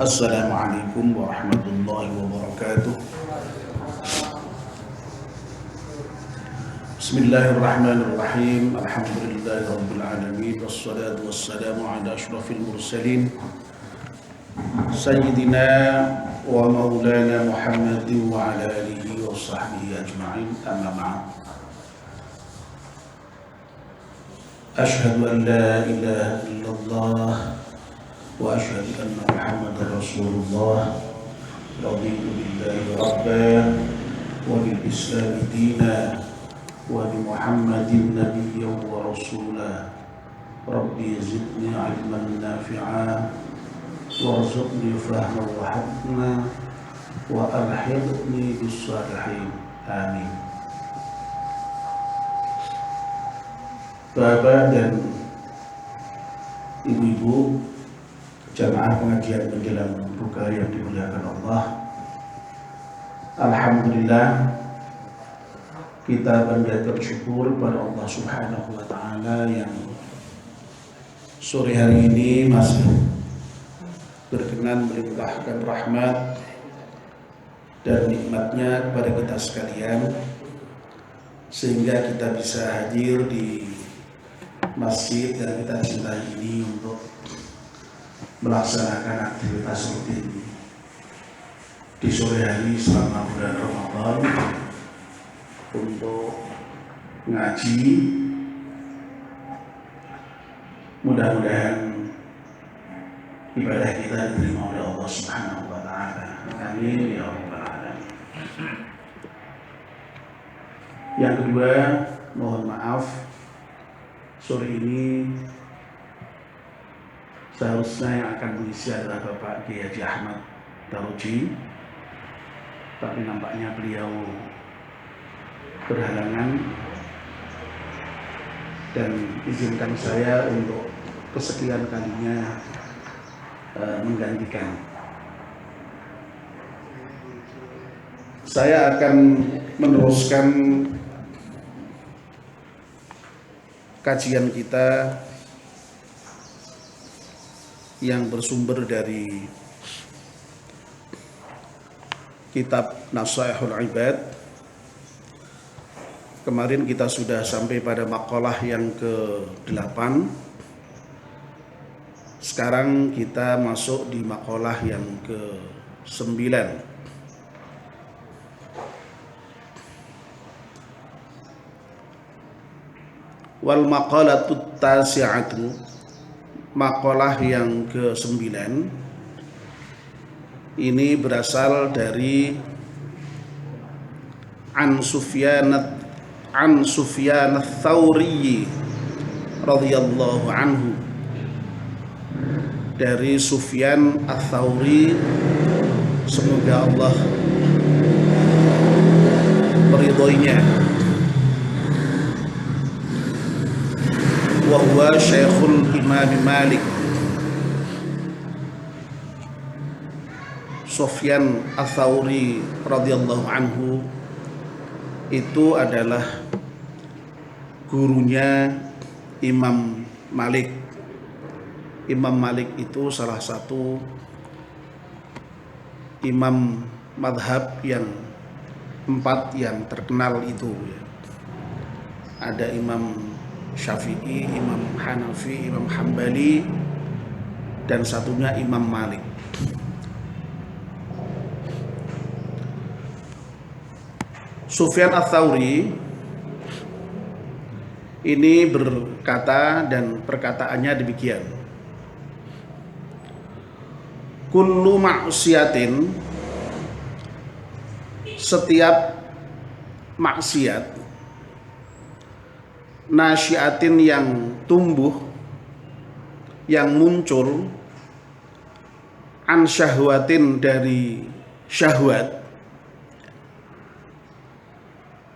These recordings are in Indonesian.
Assalamualaikum warahmatullahi wabarakatuh. Bismillahirrahmanirrahim. Alhamdulillahirabbil alamin wassalatu wassalamu ala asyrafil mursalin sayyidina wa maulana Muhammadin wa ala alihi wa sahbihi ajma'in. Amma ba'd. Asyhadu an la ilaha illallah wa asyhadu anna Muhammadar Rasulullah. Raditu billahi rabban wa bil Islam dinan wa bi Muhammadin nabiyyan wa rasulan. Rabbi zidni ilman nafi'a warzuqni fahman wa hikmah wa alhiqni bis salihin. Amin. Bapak dan ibu-ibu jamaah pengajian menjelang buka yang dimuliakan Allah, alhamdulillah kita panjatkan syukur pada Allah Subhanahu wa taala yang sore hari ini masih berkenan melimpahkan rahmat dan nikmatnya kepada kita sekalian sehingga kita bisa hadir di masjid yang kita cintai ini untuk melaksanakan aktivitas rutin di sore hari selama bulan Ramadan untuk ngaji. Mudah-mudahan ibadah kita diterima oleh Allah Subhanahu wa taala. Amin ya rabbal alamin. Yang kedua, mohon maaf, sore ini seharusnya yang akan mengisi adalah Bapak Kiai Haji Ahmad Taroji, tapi nampaknya beliau berhalangan dan izinkan saya untuk kesekian kalinya menggantikan. Saya akan meneruskan kajian kita yang bersumber dari kitab Nasaihul Ibad. Kemarin kita sudah sampai pada maqalah yang ke-8. Sekarang kita masuk di maqalah yang ke-9. Wal maqalatut tasi'atu, maqalah yang ke-9 ini berasal dari An Sufyan ats-Tsauri radhiyallahu anhu, dari Sufyan ats-Tsauri, semoga Allah meridhoinya. Wa huwa Syekhul Imam Malik. Sufyan ats-Tsauri radhiyallahu anhu itu adalah gurunya Imam Malik. Imam Malik itu salah satu imam madhab yang 4 yang terkenal itu. Ada Imam Syafi'i, Imam Hanafi, Imam Hambali, dan satunya Imam Malik. Sufyan ats-Tsauri ini berkata, dan perkataannya demikian: kullu maksiatin, setiap maksiat, nasyiatin yang tumbuh, yang muncul, an syahwatin dari syahwat.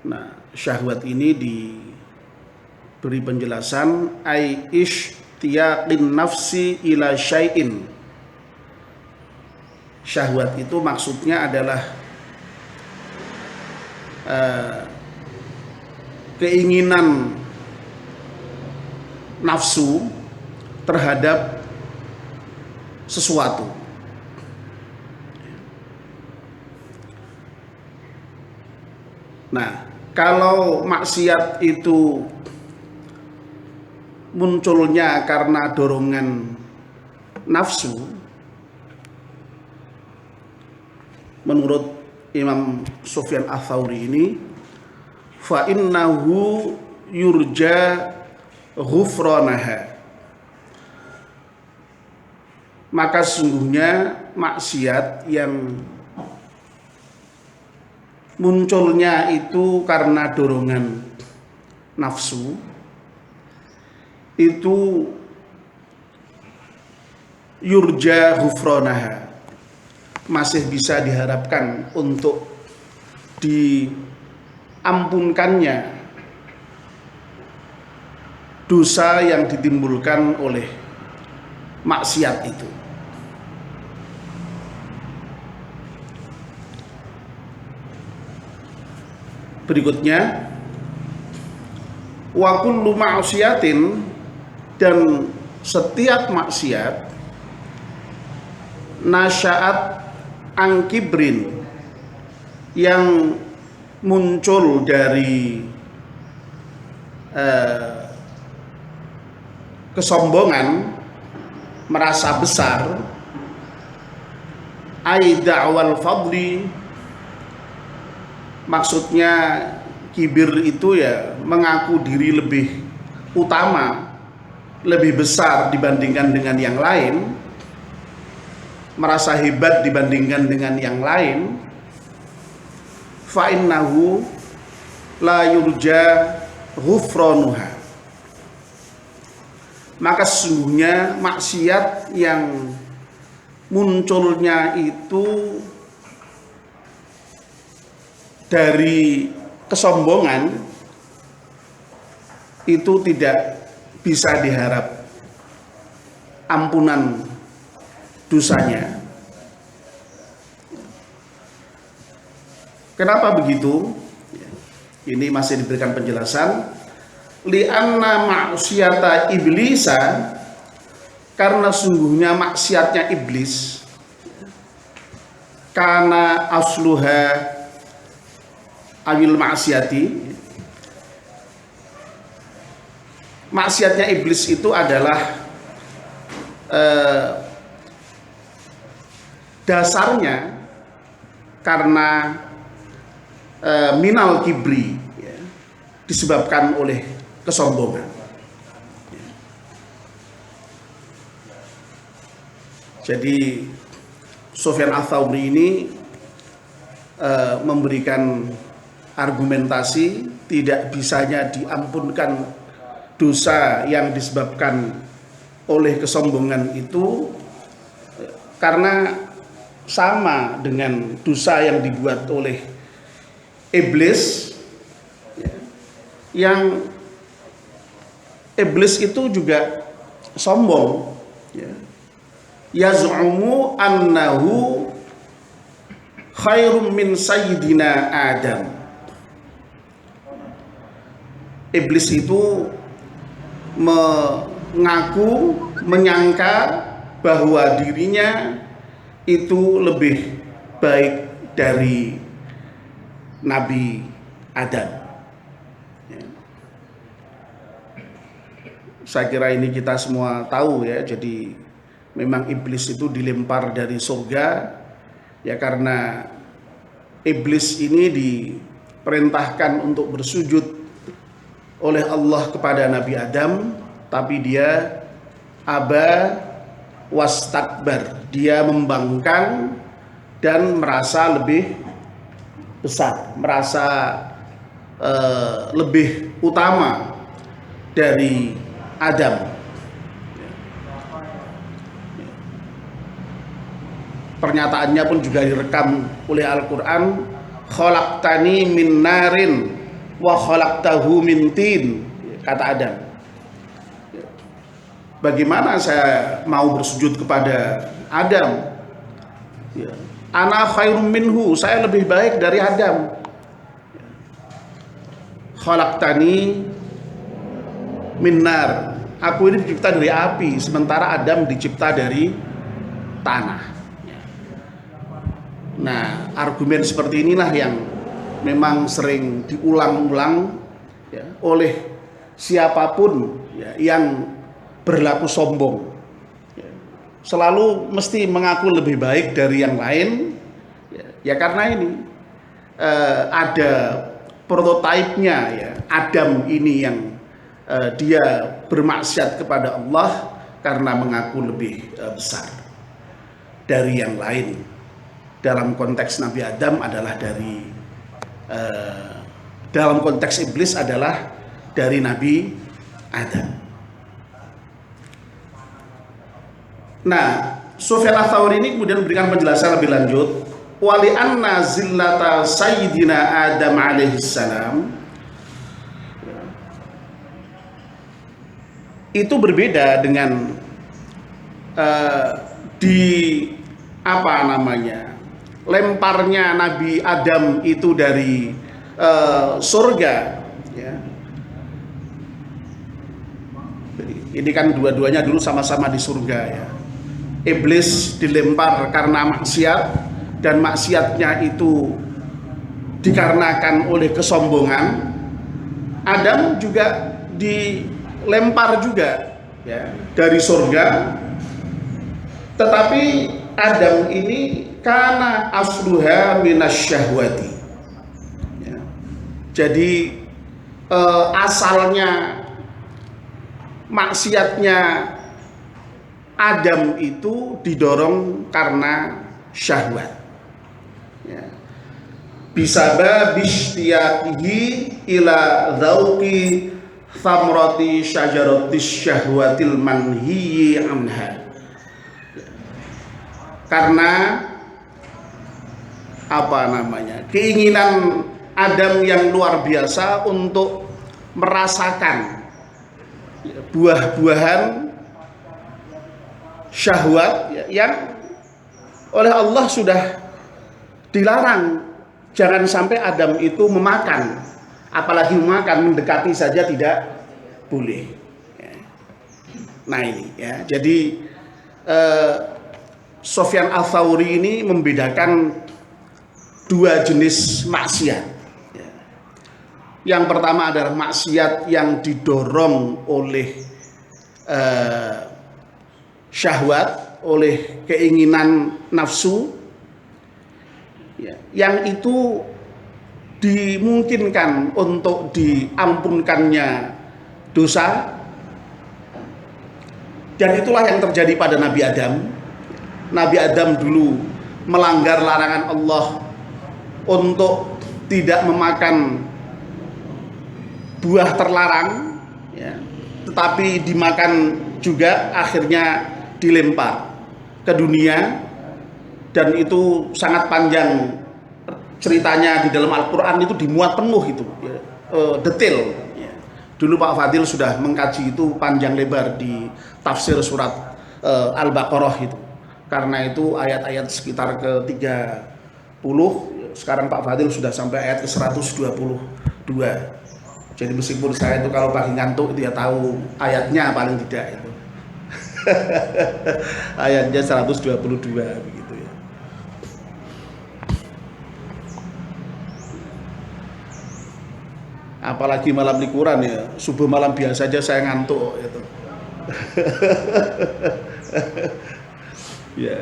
Nah, syahwat ini diberi penjelasan ai ishtiyaqin nafsi ila syai'in. Syahwat itu maksudnya adalah keinginan nafsu terhadap sesuatu. Nah, kalau maksiat itu munculnya karena dorongan nafsu, menurut Imam Sufyan Ats-Tsauri ini, fa innahu yurja ghufranaha, maka sungguhnya maksiat yang munculnya itu karena dorongan nafsu itu yurja ghufranaha, masih bisa diharapkan untuk diampunkannya dosa yang ditimbulkan oleh maksiat itu. Berikutnya, wa kullu ma'siyatin, dan setiap maksiat, nasya'at an kibrin, yang muncul dari kesombongan, merasa besar, ai da'wal fadli, maksudnya kibir itu ya mengaku diri lebih utama, lebih besar dibandingkan dengan yang lain, merasa hebat dibandingkan dengan yang lain. Fa innahu la yurja ghufranuha, maka sesungguhnya maksiat yang munculnya itu dari kesombongan itu tidak bisa diharap ampunan dosanya. Kenapa begitu? Ini masih diberikan penjelasan. Li'anna ma'siyata iblisa, karena sungguhnya maksiatnya iblis, karena asluha awil maksiati, maksiatnya iblis itu adalah dasarnya karena minal kibri, ya, disebabkan oleh kesombongan. Jadi Sufyan Ats-Tsauri ini memberikan argumentasi tidak bisanya diampunkan dosa yang disebabkan oleh kesombongan itu karena sama dengan dosa yang dibuat oleh iblis, yang iblis itu juga sombong, yaz'umu annahu khairum min sayyidina Adam. Iblis itu mengaku, menyangka bahwa dirinya itu lebih baik dari Nabi Adam. Saya kira ini kita semua tahu ya. Jadi memang iblis itu dilempar dari surga ya, karena iblis ini diperintahkan untuk bersujud oleh Allah kepada Nabi Adam, tapi dia aba wastakbar, dia membangkang dan merasa lebih besar, merasa lebih utama dari Adam. Pernyataannya pun juga direkam oleh Al-Quran, khalaqtani min narin wa khalaqtahu min tin, kata Adam. Bagaimana saya mau bersujud kepada Adam? Ana khairum minhu, saya lebih baik dari Adam. Khalaqtani min nar, aku ini dicipta dari api, sementara Adam dicipta dari tanah. Nah, argumen seperti inilah yang memang sering diulang-ulang ya, oleh siapapun ya, yang berlaku sombong ya, selalu mesti mengaku lebih baik dari yang lain ya, karena ini ada prototipenya ya, Adam ini yang dia bermaksiat kepada Allah karena mengaku lebih besar dari yang lain. Dalam konteks Nabi Adam adalah dari dalam konteks iblis adalah dari Nabi Adam. Nah, Sufyan Ats-Tsauri ini kemudian memberikan penjelasan lebih lanjut, wali anna zillata sayyidina Adam alaihi salam itu berbeda dengan di apa namanya, lemparnya Nabi Adam itu dari surga ya. Ini kan dua-duanya dulu sama-sama di surga ya. Iblis dilempar karena maksiat, dan maksiatnya itu dikarenakan oleh kesombongan. Adam juga dilempar juga ya, dari surga, tetapi Adam ini kana asluha minasyahwati ya. Jadi asalnya maksiatnya Adam itu didorong karena syahwat ya. Bisaba bisytiyaqihi ila dzauqi thamrati syajaratis syahwatil manhiyi anha. Karena apa namanya, keinginan Adam yang luar biasa untuk merasakan buah-buahan syahwat yang oleh Allah sudah dilarang. Jangan sampai Adam itu memakan, apalagi memakan, mendekati saja tidak boleh. Nah ini ya, jadi Sufyan Ats-Tsauri ini membedakan dua jenis maksiat. Yang pertama adalah maksiat yang didorong oleh syahwat, oleh keinginan nafsu ya, yang itu dimungkinkan untuk diampunkannya dosa, dan itulah yang terjadi pada Nabi Adam. Nabi Adam dulu melanggar larangan Allah untuk tidak memakan buah terlarang ya, tetapi dimakan juga, akhirnya dilempar ke dunia, dan itu sangat panjang ceritanya di dalam Al-Quran, itu dimuat penuh itu ya, detail ya. Dulu Pak Fadil sudah mengkaji itu panjang lebar di tafsir surat Al-Baqarah itu, karena itu ayat-ayat sekitar ke-30, sekarang Pak Fadil sudah sampai ayat ke-122. Jadi meskipun saya itu kalau pagi ngantuk itu ya tahu ayatnya paling tidak itu. Ayatnya 122 begitu ya. Apalagi malam liburan ya, subuh malam biasa aja saya ngantuk itu. Ya,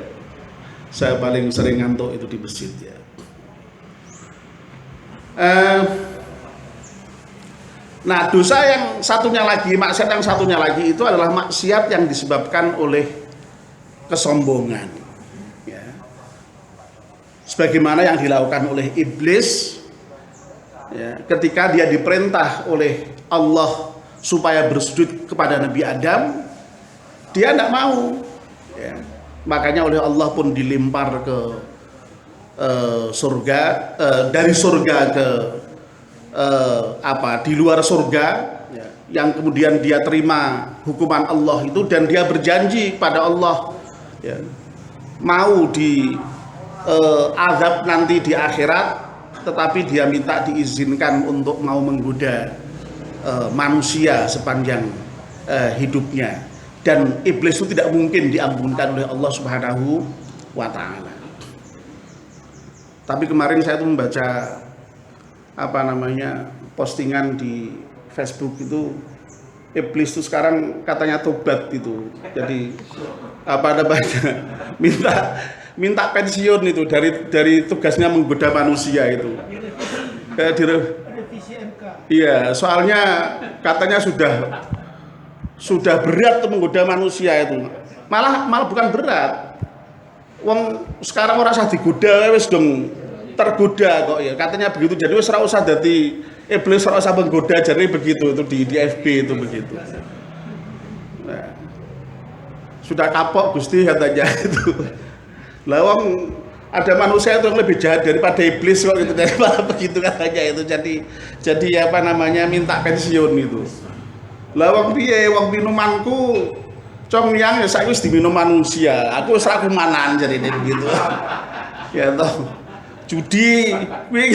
saya paling sering ngantuk itu di masjid ya. Nah, dosa yang satunya lagi, maksiat yang satunya lagi itu adalah maksiat yang disebabkan oleh kesombongan ya. Sebagaimana yang dilakukan oleh iblis ya, ketika dia diperintah oleh Allah supaya bersujud kepada Nabi Adam, dia tidak mau ya. Makanya oleh Allah pun dilempar ke surga, dari surga ke di luar surga ya, yang kemudian dia terima hukuman Allah itu, dan dia berjanji pada Allah ya, mau di azab nanti di akhirat, tetapi dia minta diizinkan untuk mau menggoda manusia sepanjang hidupnya, dan iblis itu tidak mungkin diampunkan oleh Allah Subhanahu wa Ta'ala. Tapi kemarin saya tuh membaca postingan di Facebook itu, iblis itu sekarang katanya tobat gitu. Jadi minta pensiun itu dari tugasnya menggoda manusia itu. Iya, soalnya katanya sudah berat tuh menggoda manusia itu. Malah bukan berat. Wong sekarang orang usah digoda wis dong tergoda kok ya. Katanya begitu. Jadi wis ora usah dadi iblis, ora usah menggoda, jadi begitu itu di FB itu begitu. Nah, sudah kapok Gusti katanya itu. Lah wong ada manusia itu yang lebih jahat daripada iblis kok gitu, daripada begitu katanya itu. Jadi minta pensiun itu. Lah wong piye, wong minumanku cong yang ya saiki wis diminum manusia. Aku wis ra kumanan jarine begitu. Ya toh. Judi kuwi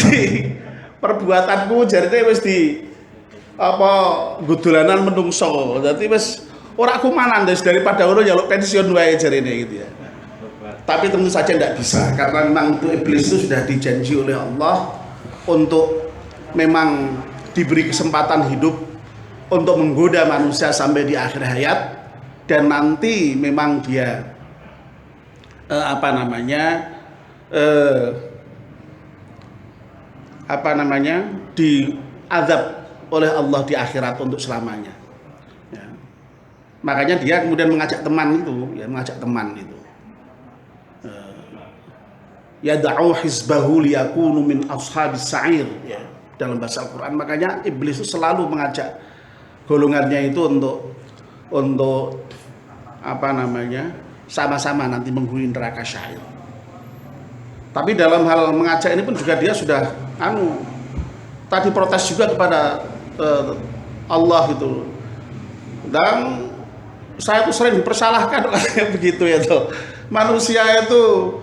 perbuatanku jarine wis godolanan menungso. Dadi wis ora kumanan daripada ngono njaluk pensiun wae jarine gitu ya. Tapi tentu saja tidak bisa, karena memang itu iblis itu sudah dijanji oleh Allah untuk memang diberi kesempatan hidup untuk menggoda manusia sampai di akhir hayat, dan nanti memang dia diazab oleh Allah di akhirat untuk selamanya. Ya. Makanya dia kemudian mengajak teman itu. Yad'u hizbahu liyakunu min ashabis sa'ir, ya, dalam bahasa Al-Qur'an. Makanya iblis itu selalu mengajak golongannya itu untuk sama-sama nanti menghuni neraka sa'ir. Tapi dalam hal mengajak ini pun juga dia sudah tadi protes juga kepada Allah gitu. Dan saya tuh sering dipersalahkan kayak begitu ya tuh. Manusia itu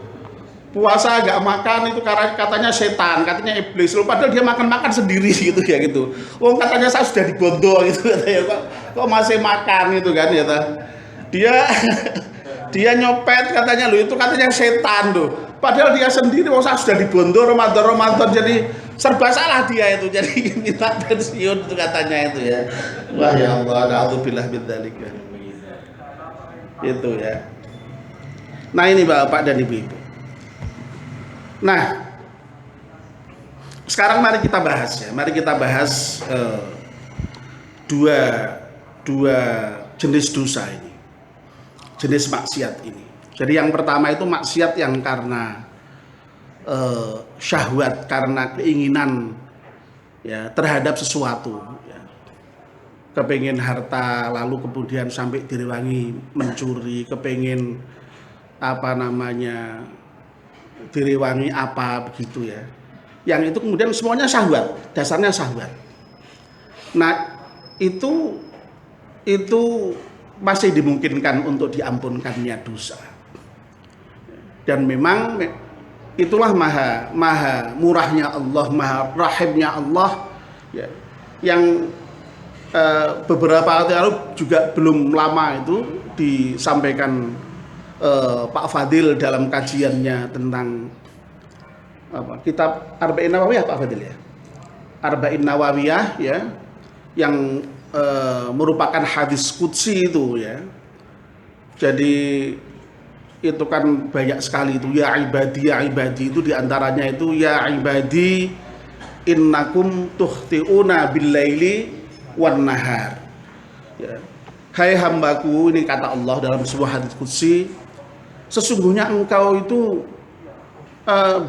puasa gak makan itu karena katanya setan, katanya iblis. Padahal dia makan sendiri gitu ya gitu. Wong katanya saya sudah dibondo gitu katanya, kok masih makan gitu kan ya ta. Dia nyopet katanya itu katanya setan tuh. Padahal dia sendiri saya sudah dibondo Ramadan jadi serba salah dia itu. Jadi minta pensiun itu katanya itu ya. Wah ya Allah, na'udzubillah min dzalik. Itu ya. Nah ini Bapak dan Ibu-ibu. Nah, sekarang mari kita bahas dua jenis dosa ini, jenis maksiat ini. Jadi yang pertama itu maksiat yang karena syahwat, karena keinginan ya terhadap sesuatu, ya. Kepengin harta lalu kemudian sampai direwangi mencuri, kepengin direwangi apa begitu ya. Yang itu kemudian semuanya syahwat, dasarnya syahwat. Nah, itu masih dimungkinkan untuk diampunkannya dosa. Dan memang itulah maha murahnya Allah, maha rahimnya Allah ya. Yang beberapa waktu lalu juga belum lama itu disampaikan Pak Fadil dalam kajiannya tentang kitab Arba'in Nawawiyah, Pak Fadil ya. Arba'in Nawawiyah ya, yang merupakan hadis qudsi itu ya. Jadi itu kan banyak sekali itu ya ibadi itu diantaranya itu ya ibadi innakum tuhtiuna bil-laili wan nahar. Ya. Hai hambaku, ini kata Allah dalam sebuah hadis qudsi, sesungguhnya engkau itu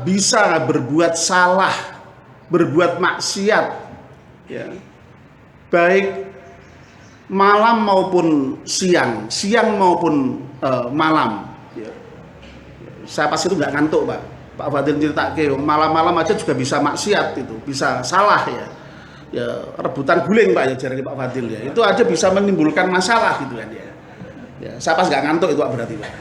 bisa berbuat salah, berbuat maksiat ya. Baik malam maupun siang maupun malam ya. Saya pasti itu nggak ngantuk Pak Fadil cerita malam-malam aja juga bisa maksiat itu, bisa salah ya. Ya rebutan guling Pak ya jarang Pak Fadil ya. Itu aja bisa menimbulkan masalah gitu kan ya. Ya, saya pas nggak ngantuk itu Pak berarti Pak.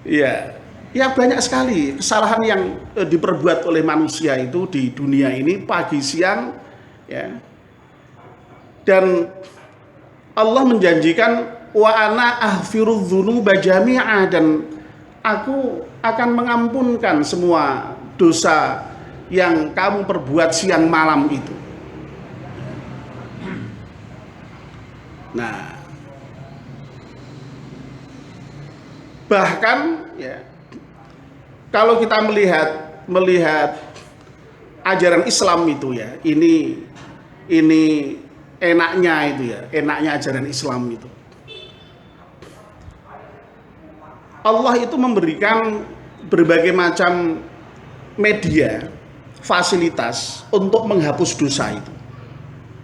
Iya. Ya banyak sekali kesalahan yang diperbuat oleh manusia itu di dunia ini pagi siang ya. Dan Allah menjanjikan wa ana aghfirudz dzunuba jami'a, dan aku akan mengampunkan semua dosa yang kamu perbuat siang malam itu. Nah, bahkan ya, kalau kita melihat ajaran Islam itu ya, ini enaknya itu ya, enaknya ajaran Islam itu. Allah itu memberikan berbagai macam media, fasilitas untuk menghapus dosa itu.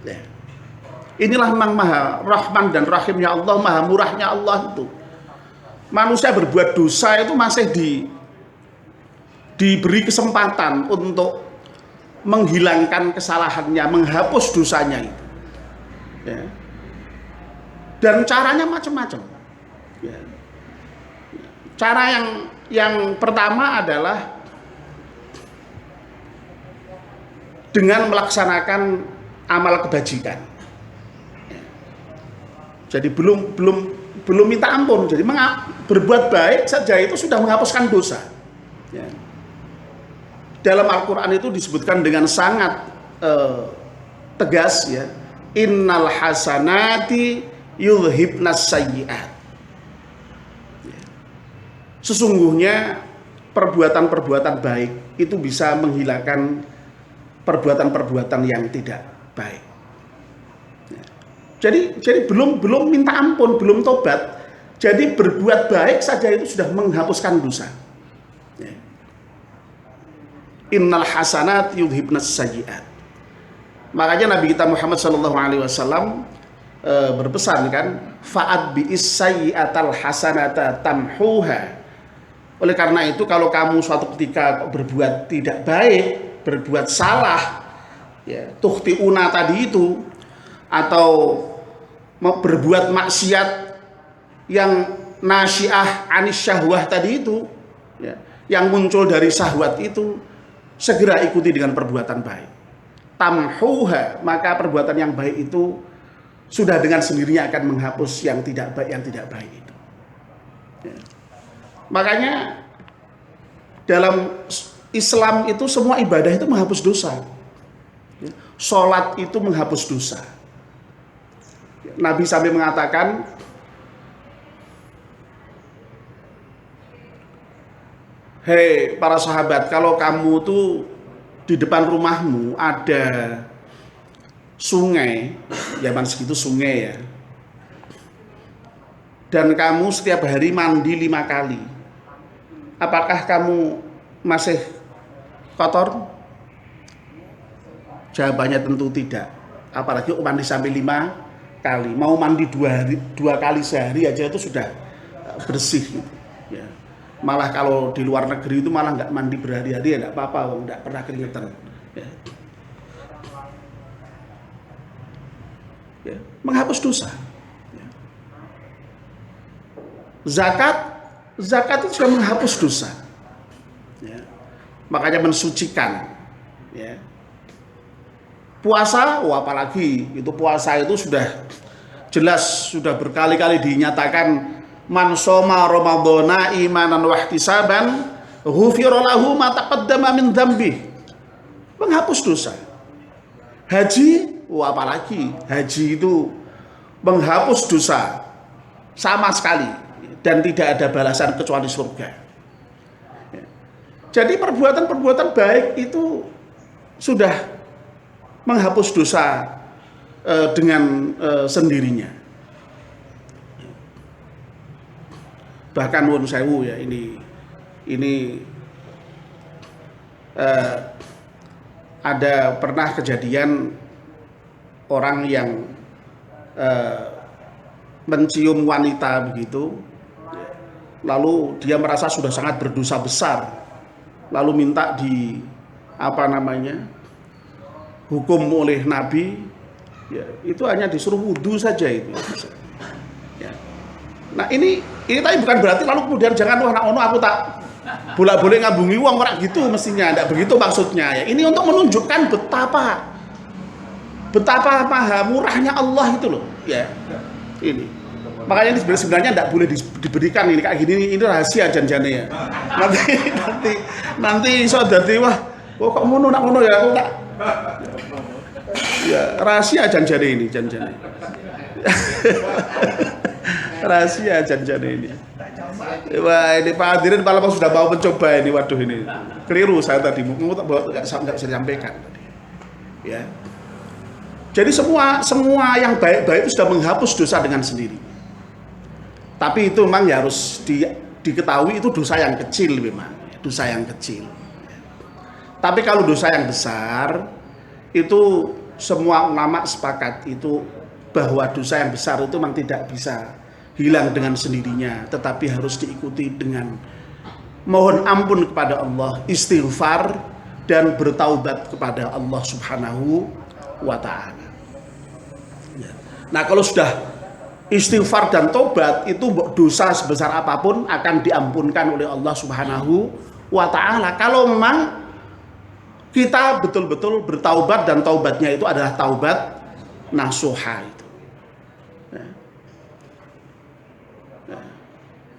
Ya. Inilah memang Maha Rahman dan Rahimnya Allah, Maha Murahnya Allah itu. Manusia berbuat dosa itu masih diberi kesempatan untuk menghilangkan kesalahannya, menghapus dosanya itu. Ya. Dan caranya macam-macam. Ya. Cara yang pertama adalah dengan melaksanakan amal kebajikan. Ya. Jadi belum minta ampun. Jadi berbuat baik saja itu sudah menghapuskan dosa. Ya. Dalam Al-Quran itu disebutkan dengan sangat tegas ya, innal hasanati yudhibnas sayyi'at. Sesungguhnya perbuatan-perbuatan baik itu bisa menghilangkan perbuatan-perbuatan yang tidak baik. Jadi belum minta ampun, belum tobat. Jadi berbuat baik saja itu sudah menghapuskan dosa. Innal hasanat yudhibnas sayyi'at. Makanya Nabi kita Muhammad SAW berpesan kan, fa'ad bi'is sayyi'atal hasanata tamhuha. Oleh karena itu kalau kamu suatu ketika berbuat tidak baik, berbuat salah, ya, tukhti'una tadi itu, atau berbuat maksiat yang nasyiah anis syahwah tadi itu, ya, yang muncul dari syahwat itu, segera ikuti dengan perbuatan baik. Tamhuha, maka perbuatan yang baik itu sudah dengan sendirinya akan menghapus yang tidak baik itu. Ya. Makanya dalam Islam itu semua ibadah itu menghapus dosa. Ya. Sholat itu menghapus dosa. Ya. Nabi sampai mengatakan, hei para sahabat, kalau kamu tuh di depan rumahmu ada sungai, zaman segitu sungai ya, dan kamu setiap hari mandi 5 kali, apakah kamu masih kotor? Jawabannya tentu tidak. Apalagi mandi sampai 5 kali. Mau mandi 2 kali sehari aja itu sudah bersih gitu. Ya. Malah kalau di luar negeri itu malah nggak mandi berhari-hari ya nggak apa-apa, nggak pernah keringetan. Ya. Ya. Menghapus dosa. Ya. Zakat itu sudah menghapus dosa. Ya. Makanya mensucikan. Ya. Puasa, apalagi itu puasa itu sudah jelas, sudah berkali-kali dinyatakan, man shoma ramadhana imanan wa ihtisaban ghufira lahu ma taqaddama min dzambi. Menghapus dosa. Haji, apalagi haji itu menghapus dosa sama sekali dan tidak ada balasan kecuali surga. Jadi perbuatan-perbuatan baik itu sudah menghapus dosa dengan sendirinya. Bahkan nuwun sewu ya, ini ada pernah kejadian orang yang mencium wanita begitu, lalu dia merasa sudah sangat berdosa besar, lalu minta hukum oleh Nabi, ya, itu hanya disuruh wudhu saja itu. Ya. Nah ini tapi bukan berarti lalu kemudian jangan aku tak bolak-balik ngabungi uang orang gitu, mestinya tidak begitu maksudnya ya. Ini untuk menunjukkan betapa maha murahnya Allah itu loh, ya. Ini Makanya ini sebenarnya tidak boleh diberikan ini kayak gini, ini rahasia janjane ya. Nanti iso dadi wah, kok ngono nak ngono ya aku tak. Ya, rahasia janjane ini, janjane. Rahasia janjane ini. Wah, ini Pak Hadirin malah sudah mau mencoba ini, waduh ini. Keliru saya tadi, nggak bisa disampaikan. Ya. Jadi semua yang baik-baik itu sudah menghapus dosa dengan sendiri. Tapi itu memang ya harus diketahui itu dosa yang kecil memang, dosa yang kecil. Tapi kalau dosa yang besar itu semua ulama sepakat itu bahwa dosa yang besar itu memang tidak bisa hilang dengan sendirinya, tetapi harus diikuti dengan mohon ampun kepada Allah, istighfar dan bertaubat kepada Allah Subhanahu wa Ta'ala. Nah, kalau sudah istighfar dan taubat itu dosa sebesar apapun akan diampunkan oleh Allah Subhanahu wa Ta'ala. Kalau memang kita betul-betul bertaubat dan taubatnya itu adalah taubat nasuha itu.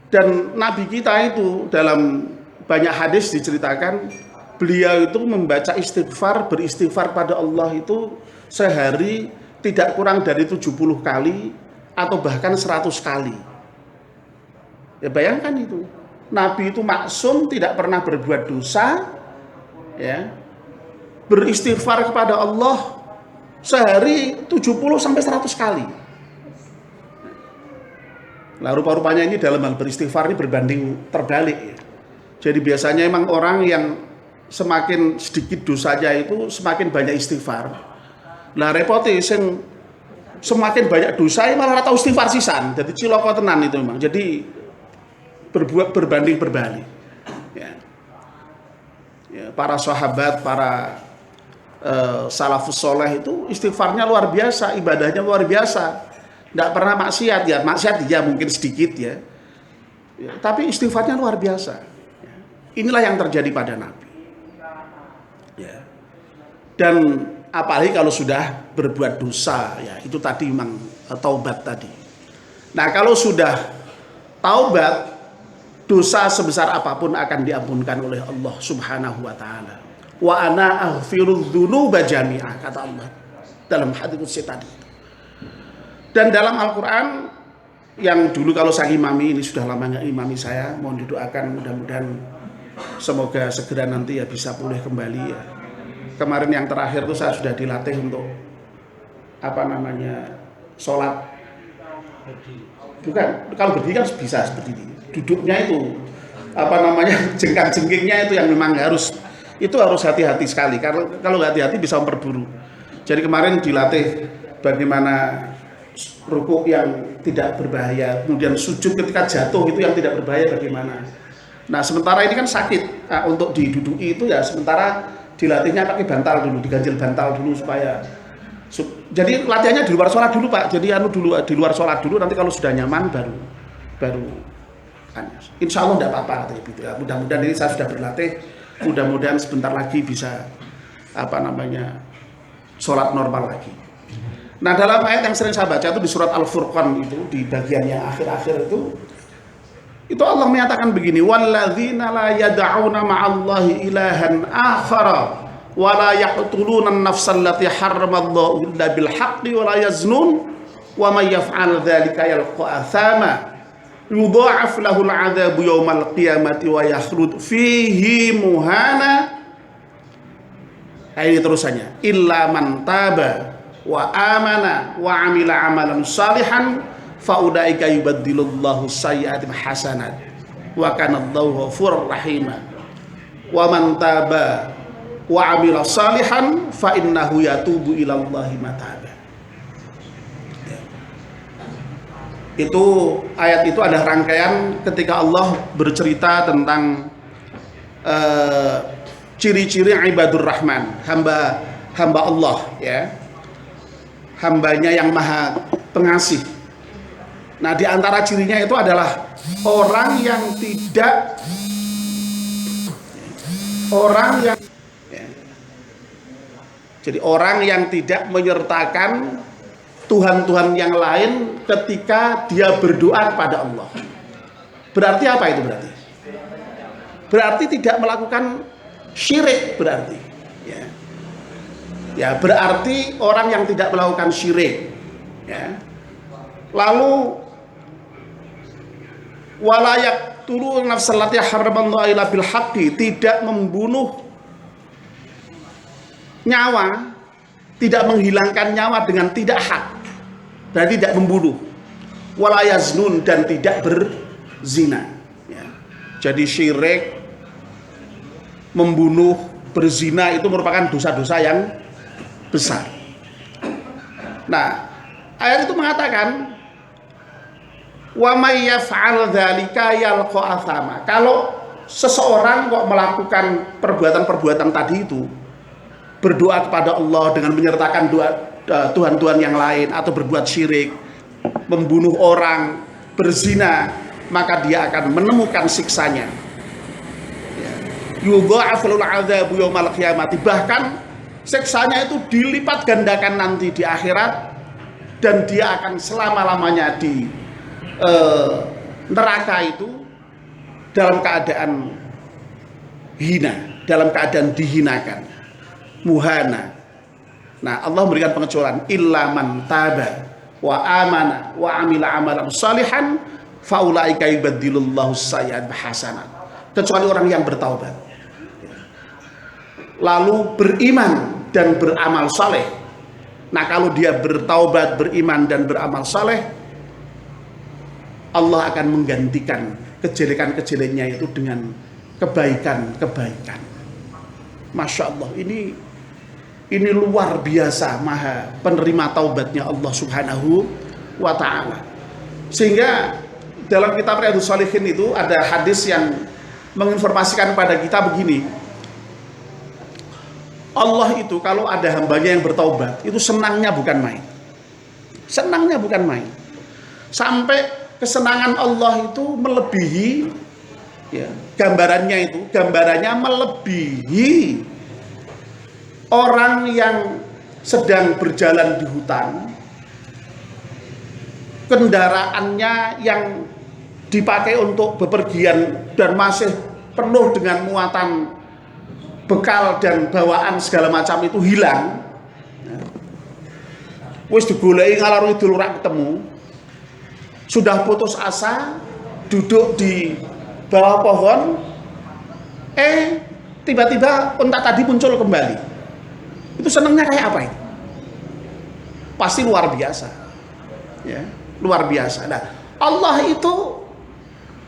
Dan Nabi kita itu dalam banyak hadis diceritakan beliau itu membaca istighfar, beristighfar pada Allah itu sehari tidak kurang dari 70 kali atau bahkan 100 kali. Ya bayangkan itu. Nabi itu maksum, tidak pernah berbuat dosa, ya. Beristighfar kepada Allah sehari 70 sampai 100 kali. Nah, rupa-rupanya ini dalam hal beristighfar ini berbanding terbalik ya. Jadi biasanya emang orang yang semakin sedikit dosanya itu semakin banyak istighfar. Nah, repotnya semakin banyak dosa malah tahu istighfar sisan. Jadi ciloko tenan itu memang. Jadi berbanding berbalik. Ya. Ya, para sahabat, para salafus soleh itu istighfarnya luar biasa, ibadahnya luar biasa. Tidak pernah maksiat ya, maksiat ya mungkin sedikit ya. Ya, tapi istighfarnya luar biasa. Ya. Inilah yang terjadi pada Nabi. Ya. Dan apalagi kalau sudah berbuat dosa, ya itu tadi memang taubat tadi. Nah, kalau sudah taubat, dosa sebesar apapun akan diampunkan oleh Allah Subhanahu wa Ta'ala. Wa ana aghfirudz dzunuba jami'ah, kata Allah dalam hadits qudsi tadi. Dan dalam Al-Qur'an yang dulu kalau saya imami, ini sudah lama nggak imami saya, mohon didoakan mudah-mudahan semoga segera nanti ya bisa pulih kembali ya. Kemarin yang terakhir tuh saya sudah dilatih untuk sholat. Bukan, kalau berdiri kan bisa seperti ini. Duduknya itu jengkang-jengkingnya itu yang memang harus hati-hati sekali. Kalau nggak hati-hati bisa memperburu. Jadi kemarin dilatih bagaimana rukuk yang tidak berbahaya, kemudian sujud ketika jatuh itu yang tidak berbahaya bagaimana. Nah, sementara ini kan sakit. Nah, untuk diduduki itu ya sementara dilatihnya pakai bantal dulu, diganjil bantal dulu supaya jadi latihannya di luar sholat dulu Pak. Jadi di luar sholat dulu, nanti kalau sudah nyaman baru insya Allah tidak apa-apa gitu ya. Mudah-mudahan ini saya sudah berlatih, mudah-mudahan sebentar lagi bisa sholat normal lagi. Nah, dalam ayat yang sering saya baca itu di surat Al-Furqan itu di bagian yang akhir-akhir itu Allah menyatakan begini, walladzina la yad'una ma'allahi ilahan akhara wa la yaqtuluna an-nafsa allati harramallahu illa bil haqqi wa la yaznun wa may yaf'al dzalika yalqa athama yudha'af lahu al-'adzabu yawmal qiyamati wa yakhlud fihi muhana. Ini terusannya, illa man taba wa amana wa amila amalan salihan faulaika yubaddilullahu sayyi'atihim hasanat wa kana Allahu ghafurur rahim wa man taba wa amila salihan fa innahu yatubu ilallahi mataba. Itu ayat itu ada rangkaian ketika Allah bercerita tentang ciri-ciri ibadur rahman, hamba Allah ya, hambanya yang maha pengasih. Nah, di antara cirinya itu adalah orang yang jadi orang yang tidak menyertakan Tuhan-Tuhan yang lain ketika dia berdoa kepada Allah. Berarti apa itu berarti? Berarti tidak melakukan syirik berarti. Ya, berarti orang yang tidak melakukan syirik. Ya. Lalu walayak tulu nafsal lati haramallahu illa bil haqqi, tidak membunuh nyawa, tidak menghilangkan nyawa dengan tidak hak. Berarti tidak membunuh. Walayaznun, dan tidak berzina. Ya. Jadi syirik, membunuh, berzina itu merupakan dosa-dosa yang besar. Nah, ayat itu mengatakan wa may yaf'al dzalika yalqa athama. Kalau seseorang kok melakukan perbuatan-perbuatan tadi itu, berdoa kepada Allah dengan menyertakan doa Tuhan-Tuhan yang lain, atau berbuat syirik, membunuh orang, berzina, maka dia akan menemukan siksanya. Yudha'aful 'adzabu yaumal qiyamati, bahkan siksanya itu dilipat gandakan nanti di akhirat, dan dia akan selama-lamanya di neraka itu dalam keadaan hina, dalam keadaan dihinakan, muhana. Nah, Allah memberikan pengecualian, illa man taba wa amana wa amila amalan salihan faulaika yubaddilullahu sayyi'at hasanat. Kecuali orang yang bertaubat, lalu beriman dan beramal saleh. Nah, kalau dia bertaubat, beriman dan beramal saleh, Allah akan menggantikan kejelekan-kejelekannya itu dengan kebaikan-kebaikan. Masya Allah, ini luar biasa maha penerima taubatnya Allah Subhanahu wa ta'ala. Sehingga dalam kitab Riyadhus Shalihin itu ada hadis yang menginformasikan pada kita begini: Allah itu kalau ada hambanya yang bertaubat, itu senangnya bukan main. Senangnya bukan main. Sampai kesenangan Allah itu melebihi, ya, gambarannya melebihi orang yang sedang berjalan di hutan, kendaraannya yang dipakai untuk bepergian dan masih penuh dengan muatan bekal dan bawaan segala macam itu hilang. Wis digoleki ngalor ngidul ora ketemu. Sudah putus asa, duduk di bawah pohon, tiba-tiba unta tadi muncul kembali. Itu senangnya kayak apa itu? Pasti luar biasa. Ya, luar biasa. Nah, Allah itu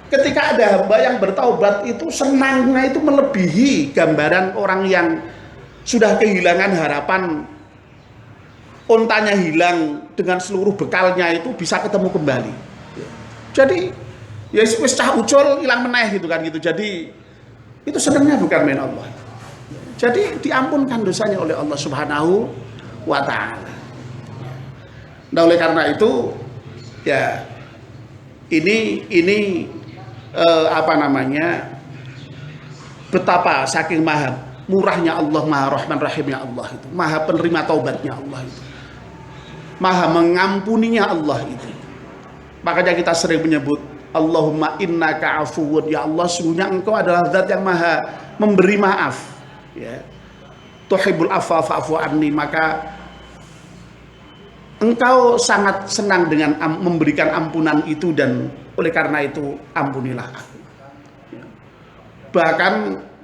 ketika ada hamba yang bertaubat itu senangnya itu melebihi gambaran orang yang sudah kehilangan harapan, untanya hilang, dengan seluruh bekalnya itu bisa ketemu kembali. Jadi ya wis cah ucul hilang meneh gitu kan gitu. Jadi itu senangnya bukan main Allah. Jadi diampunkan dosanya oleh Allah Subhanahu wa ta'ala. Nah, oleh karena itu ya ini betapa saking maha murahnya Allah, maha rahman rahimnya Allah itu, maha penerima taubatnya Allah itu, maha mengampuninya Allah itu. Makanya kita sering menyebut Allahumma innaka afuwun, ya Allah sungguhnya engkau adalah zat yang maha memberi maaf, ya. Tuhibbul afwa fa'fu anni, maka engkau sangat senang dengan memberikan ampunan itu, dan oleh karena itu ampunilah aku. Bahkan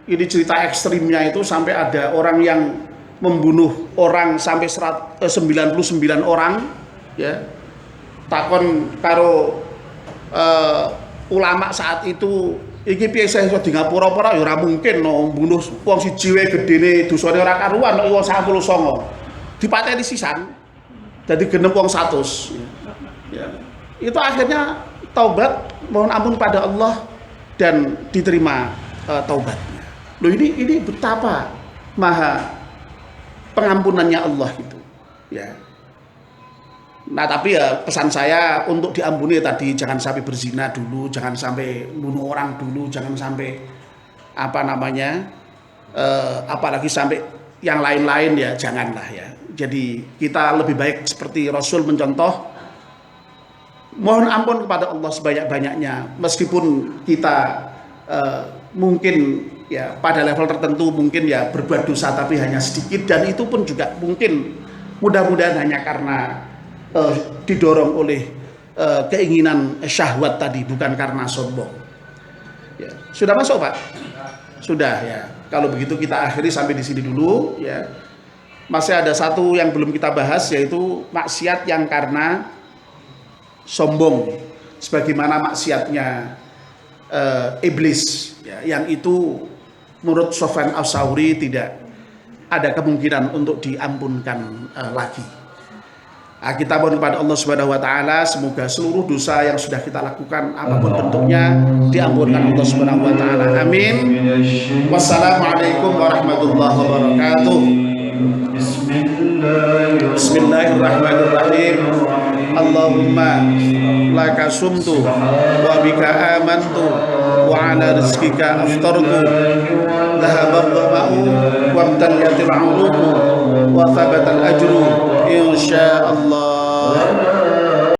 ini cerita ekstrimnya itu sampai ada orang yang membunuh orang sampai 99 orang, ya. Takon karo ulama saat itu, iki piye iso di ngapura-pura ya ora mungkin no mbunuh wong siji wae gedene dosane ora karuan nek wong 99 dipateni sisan dadi genep wong 100. Ya. Itu akhirnya taubat, mohon ampun pada Allah, dan diterima taubatnya. Loh, ini betapa maha pengampunannya Allah itu, ya. Nah, tapi ya pesan saya untuk diampuni tadi, jangan sampai berzina dulu, jangan sampai bunuh orang dulu, jangan sampai apalagi sampai yang lain-lain, ya janganlah, ya. Jadi kita lebih baik seperti Rasul mencontoh, mohon ampun kepada Allah sebanyak-banyaknya, meskipun kita mungkin ya pada level tertentu mungkin ya berbuat dosa tapi hanya sedikit, dan itu pun juga mungkin mudah-mudahan hanya karena didorong oleh keinginan syahwat tadi, bukan karena sombong. Ya, sudah masuk Pak? Sudah ya. Kalau begitu kita akhiri sampai di sini dulu ya. Masih ada satu yang belum kita bahas, yaitu maksiat yang karena sombong, sebagaimana maksiatnya iblis ya, yang itu menurut Sufyan Ats-Tsauri tidak ada kemungkinan untuk diampunkan lagi. Nah, kita mohon kepada Allah Subhanahu wa taala semoga seluruh dosa yang sudah kita lakukan apapun bentuknya diampunkan Allah Subhanahu wa taala. Amin. Wassalamualaikum warahmatullahi wabarakatuh. Bismillahirrahmanirrahim. Allahumma laka sumtu wa bika amantu wa ala rizqika aftartu dhahabar dhama'u wa amtaniyatil 'uruqu wa thabatal ajru insyaallah.